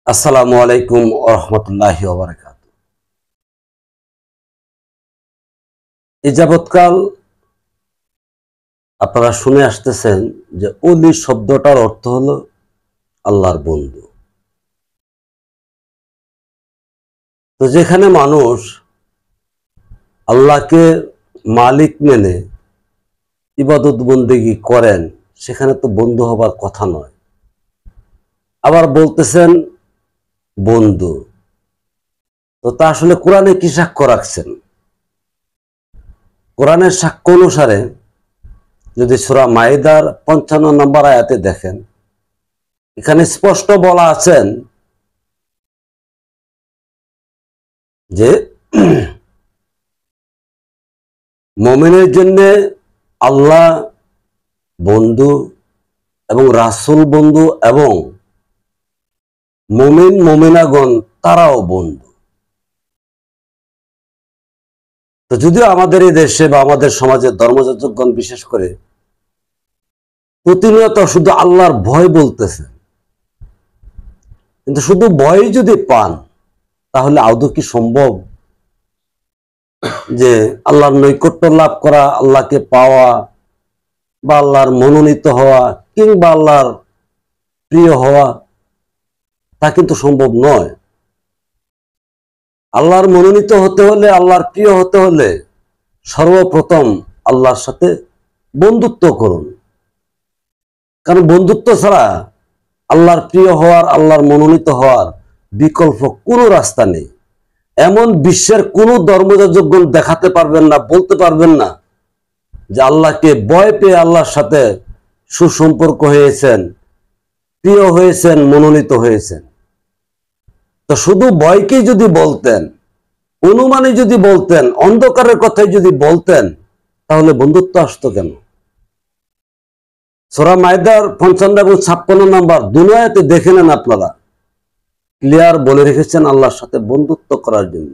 আসসালামু আলাইকুম ওয়া রাহমাতুল্লাহি ওয়া বারাকাতুহু। এই যাবৎকাল আপনারা শুনে আসতেছেন যে ওলি শব্দটার অর্থ হলো আল্লাহর বন্ধু। তো যেখানে মানুষ আল্লাহকে মালিক মেনে ইবাদত বন্দেগী করেন সেখানে তো বন্ধু হবার কথা নয়। আবার বলতেছেন বন্ধু, তো তা আসলে কোরআনে কি সাক্ষ্য রাখছেন? কোরআনের সাক্ষ্য অনুসারে যদি সূরা মাইদার ৫৫ নম্বর আয়াতে দেখেন, এখানে স্পষ্ট বলা আছেন যে মুমিনের জন্য আল্লাহ বন্ধু এবং রাসূল বন্ধু এবং মুমিন মুমিনাগণ তারাও বন্ধু। তো যদিও আমাদের এই দেশে বা আমাদের সমাজের ধর্মযাজকগণ বিশেষ করে প্রতিনিয়ত শুধু আল্লাহর ভয় বলতেছে, কিন্তু শুধু ভয় যদি পান তাহলে আদৌ কি সম্ভব যে আল্লাহর নৈকট্য লাভ করা, আল্লাহকে পাওয়া বা আল্লাহর মনোনীত হওয়া কিংবা আল্লাহর প্রিয় হওয়া? তা কিন্তু সম্ভব নয়। আল্লাহর মনোনীত হতে হলে, আল্লাহর প্রিয় হতে হলে সর্বপ্রথম আল্লাহর সাথে বন্ধুত্ব করুন। কারণ বন্ধুত্ব ছাড়া আল্লাহর প্রিয় হওয়ার, আল্লাহর মনোনীত হওয়ার বিকল্প কোনো রাস্তা নেই। এমন বিশ্বের কোনো ধর্মযাজকগণ দেখাতে পারবেন না, বলতে পারবেন না যে আল্লাহকে ভয় পেয়ে আল্লাহর সাথে সুসম্পর্ক হয়েছেন, প্রিয় হয়েছেন, মনোনীত হয়েছেন। তো শুধু ভয়কেই যদি বলতেন, অনুমানে যদি বলতেন, অন্ধকারের কথাই যদি বলতেন, তাহলে বন্ধুত্ব আসতো কেন? সূরা মাইদার ৫৫ এবং ৫৬ নম্বর দুনিয়াতে দেখে নেন, আপনারা ক্লিয়ার বলে রেখেছেন আল্লাহর সাথে বন্ধুত্ব করার জন্য।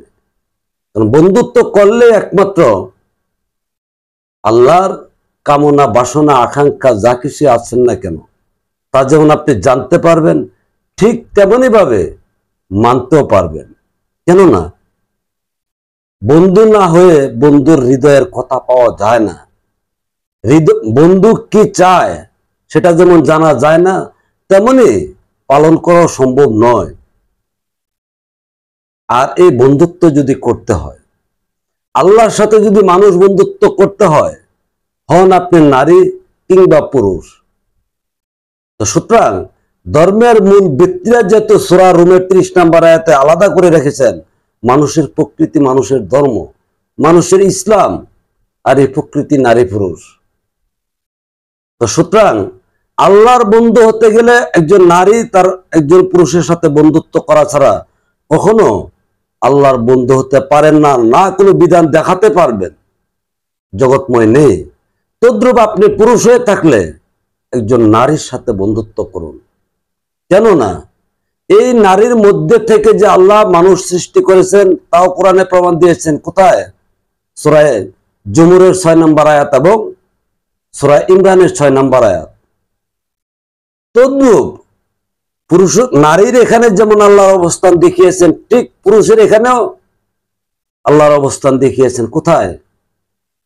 কারণ বন্ধুত্ব করলে একমাত্র আল্লাহর কামনা, বাসনা, আকাঙ্ক্ষা যা কিছু আছেন না কেন তা যেমন আপনি জানতে পারবেন, ঠিক তেমনই ভাবে মানতেও পারবেন। কেননা বন্ধু না হয়ে বন্ধুর হৃদয়ের কথা পাওয়া যায় না। বন্ধু কি চায় সেটা যেমন জানা যায় না, তেমনি পালন করা সম্ভব নয়। আর এই বন্ধুত্ব যদি করতে হয়, আল্লাহর সাথে যদি মানুষ বন্ধুত্ব করতে হয়, হন আপনি নারী কিংবা পুরুষ। তো সুতরাং ধর্মের মূল ব্যক্তিরা যেহেতু সূরা রুমের ৩০ নম্বর আয়াতে আলাদা করে রেখেছেন মানুষের প্রকৃতি, মানুষের ধর্ম, মানুষের ইসলাম, আর এই প্রকৃতি নারী পুরুষ। তো সুতরাং আল্লাহর বন্ধু হতে গেলে একজন নারী তার একজন পুরুষের সাথে বন্ধুত্ব করা ছাড়া কখনো আল্লাহর বন্ধু হতে পারেন না। না কোনো বিধান দেখাতে পারবেন জগৎময় নেই। তদ্রূপ আপনি পুরুষ হয়ে থাকলে একজন নারীর সাথে বন্ধুত্ব করুন। কেননা এই নারীর মধ্যে থেকে যে আল্লাহ মানুষ সৃষ্টি করেছেন তাও কোরআনে প্রমাণ দিয়েছেন। কোথায়? সূরা জুমুরের ৬ নম্বর আয়াত এবং সূরা ইমরানের ৬ নম্বর আয়াত। তদ্রূপ পুরুষ নারীর এখানে যেমন আল্লাহর অবস্থান দেখিয়েছেন, ঠিক পুরুষের এখানেও আল্লাহর অবস্থান দেখিয়েছেন। কোথায়?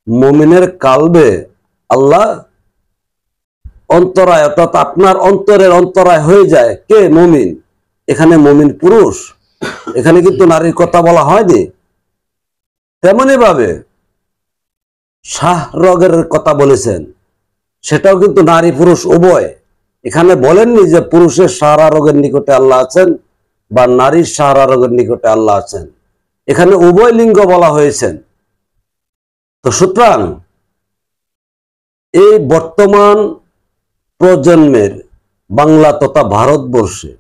মুমিনের কালবে আল্লাহ অন্তরায়, অর্থাৎ আপনার অন্তরের অন্তরায় হয়ে যায় কে? মুমিন। এখানে মুমিন পুরুষ, এখানে কিন্তু নারীর কথা বলা হয়নি। তেমনি ভাবে শাহ রগের কথা বলেছেন, সেটাও কিন্তু নারী পুরুষ উভয়। এখানে বলেননি যে পুরুষের সাহারা রোগের নিকটে আল্লাহ আছেন বা নারীর সাহারা রোগের নিকটে আল্লাহ আছেন, এখানে উভয় লিঙ্গ বলা হয়েছেন। তো সুতরাং এই বর্তমান প্রজন্মের বাংলা তথা ভারতবর্ষে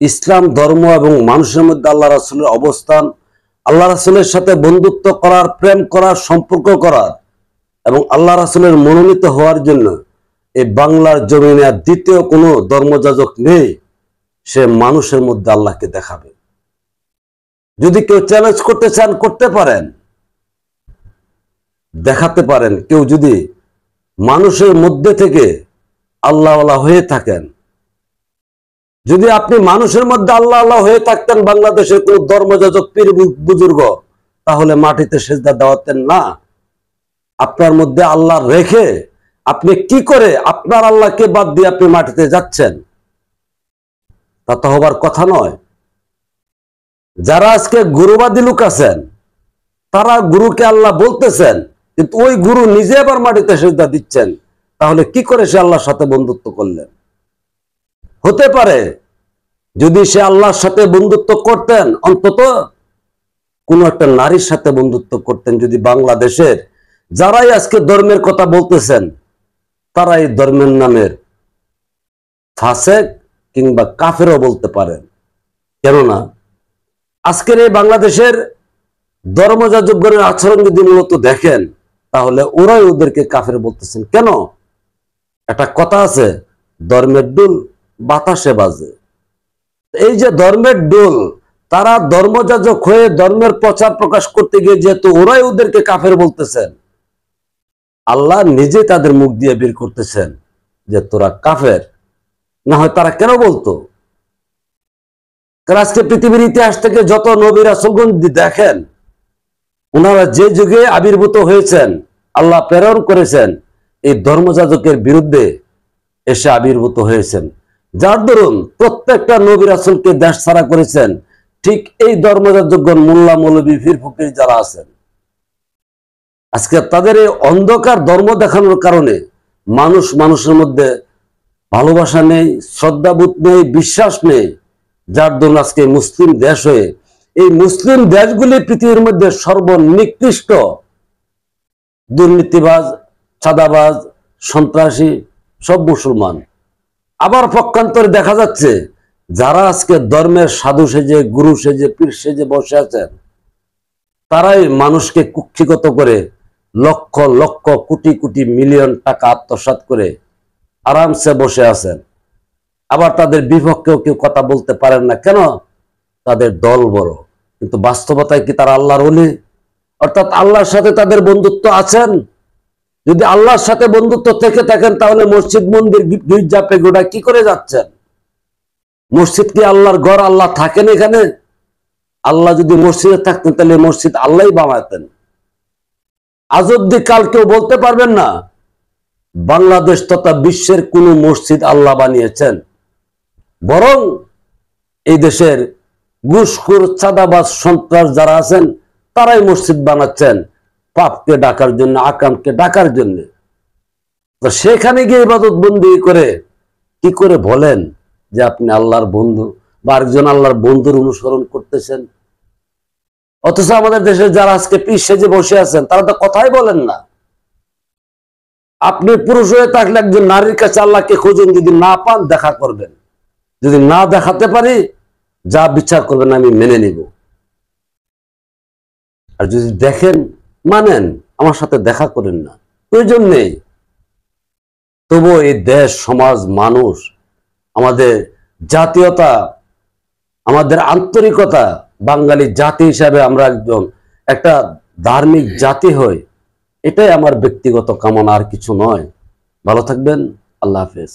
ইসলাম ধর্ম এবং মানুষের মধ্যে আল্লাহ রাসূলের অবস্থান, আল্লাহ রাসূলের সাথে বন্ধুত্ব করার, প্রেম করার, সম্পর্ক করার এবং আল্লাহ রাসূলের মনোনীত হওয়ার জন্য এই বাংলার জমিনে আর দ্বিতীয় কোনো ধর্মযাজক নেই। সে মানুষের মধ্যে আল্লাহকে দেখাবে। যদি কেউ চ্যালেঞ্জ করতে চান করতে পারেন, দেখাতে পারেন। কেউ যদি মানুষের মধ্যে থেকে আল্লাহওয়ালা হয়ে থাকেন, যদি আপনি মানুষের মধ্যে আল্লাহ আল্লাহ হয়ে থাকতেন, বাংলাদেশের কোন ধর্মযাজক পীর বুজুর্গ, তাহলে মাটিতে সেজদা দেওয়াতেন না। আপনার মধ্যে আল্লাহ রেখে আপনি কি করে আপনার আল্লাহকে বাদ দিয়ে আপনি মাটিতে যাচ্ছেন? তা তো হবার কথা নয়। যারা আজকে গুরুবাদী লোক আছেন, তারা গুরুকে আল্লাহ বলতেছেন, কিন্তু ওই গুরু নিজে আবার মাটিতে সেজদা দিচ্ছেন। তাহলে কি করে সে আল্লাহর সাথে বন্ধুত্ব করলেন? হতে পারে যদি সে আল্লাহর সাথে বন্ধুত্ব করতেন, অন্তত কোন একটা নারীর সাথে বন্ধুত্ব করতেন। যদি বাংলাদেশের যারাই আজকে ধর্মের কথা বলতেছেন, তারা এই ধর্মের নামের ফাসেক কিংবা কাফেরও বলতে পারেন। কেননা আজকের এই বাংলাদেশের ধর্মযাজকগণের আচরণ যদি মূলত দেখেন, তাহলে ওরাই ওদেরকে কাফের বলতেছেন। কেন? একটা কথা আছে, ধর্মের ডুল বাতাসে বাজে। এই যে ধর্মের ডোল, তারা ধর্মযাজক হয়ে ধর্মের প্রচার প্রকাশ করতে গিয়ে যেহেতু ওরাই ওদেরকে কাফের বলতেছেন, আল্লাহ নিজে তাদের মুখ দিয়ে বের করতেছেন যে তোরা কাফের। না হয় তারা কেন বলতো? কারণ আজকে পৃথিবীর ইতিহাস থেকে যত নবী রাসূলগণ দেখেন, ওনারা যে যুগে আবির্ভূত হয়েছেন, আল্লাহ প্রেরণ করেছেন, এই ধর্মযাজকের বিরুদ্ধে এসে আবির্ভূত হয়েছেন। যার দরুন প্রত্যেকটা নবী রাসূলকে দেশ ছাড়া করেছেন ঠিক এই ধর্মযাজকগণ, মোল্লা মৌলবী পীর ফকির যারা আছেন। আজকে তাদের এই অন্ধকার ধর্ম দেখানোর কারণে মানুষ মানুষের মধ্যে ভালোবাসা নেই, শ্রদ্ধাবোধ নেই, বিশ্বাস নেই। যার দরুন আজকে মুসলিম দেশ হয়ে এই মুসলিম দেশগুলি পৃথিবীর মধ্যে সর্বনিকৃষ্ট দুর্নীতিবাজ, চাঁদাবাজ, সন্ত্রাসী সব মুসলমান। আবার পক্ষান্তরে দেখা যাচ্ছে যারা আজকে ধর্মের সাধু সেজে, গুরু সেজে, পীর সেজে বসে আছেন, তারাই মানুষকে কুক্ষিগত করে লক্ষ লক্ষ কোটি কোটি মিলিয়ন টাকা আত্মসাৎ করে আরামসে বসে আছেন। আবার তাদের বিপক্ষেও কেউ কথা বলতে পারেন না। কেন? তাদের দল বড়। কিন্তু বাস্তবতায় কি তারা আল্লাহর ওলি? অর্থাৎ আল্লাহর সাথে তাদের বন্ধুত্ব আছেন? যদি আল্লাহর সাথে বন্ধুত্ব থেকে থাকেন, তাহলে মসজিদ, মন্দির, গির্জা, পেগোডা কি করে যাচ্ছেন? মসজিদ কি আল্লাহর ঘর? আল্লাহ থাকেন এখানে? আল্লাহ যদি মসজিদে থাকতেন, তাহলে মসজিদ আল্লাহই বানাতেন। আজ অব্দি কাল কেউ বলতে পারবেন না বাংলাদেশ তথা বিশ্বের কোন মসজিদ আল্লাহ বানিয়েছেন। বরং এই দেশের ঘুষখোর, চাঁদাবাজ, সন্ত্রাস যারা আছেন, তারাই মসজিদ বানাচ্ছেন পাপকে ডাকার জন্য, আকামকে ডাকার জন্য। তো সেখানে গিয়ে ইবাদত বন্দি করে কি করে বলেন যে আপনি আল্লাহর বন্ধু বা আরেকজন আল্লাহর বন্ধুর অনুসরণ করতেছেন? অথচ আমাদের দেশে যারা আজকে পীর সেজে বসে আছেন, তারা তো কথাই বলেন না। আপনি পুরুষ হয়ে থাকলে একজন নারীর কাছে আল্লাহকে খুঁজুন, যদি না পান দেখা করবেন। যদি না দেখাতে পারি, যা বিচার করবেন আমি মেনে নিব। আর যদি দেখেন, মানেন, আমার সাথে দেখা করেন না, প্রয়োজন নেই। তবু এই দেশ, সমাজ, মানুষ, আমাদের জাতীয়তা, আমাদের আন্তরিকতা, বাঙালি জাতি হিসাবে আমরা একটা ধার্মিক জাতি হই, এটাই আমার ব্যক্তিগত কামনা, আর কিছু নয়। ভালো থাকবেন। আল্লাহ হাফেজ।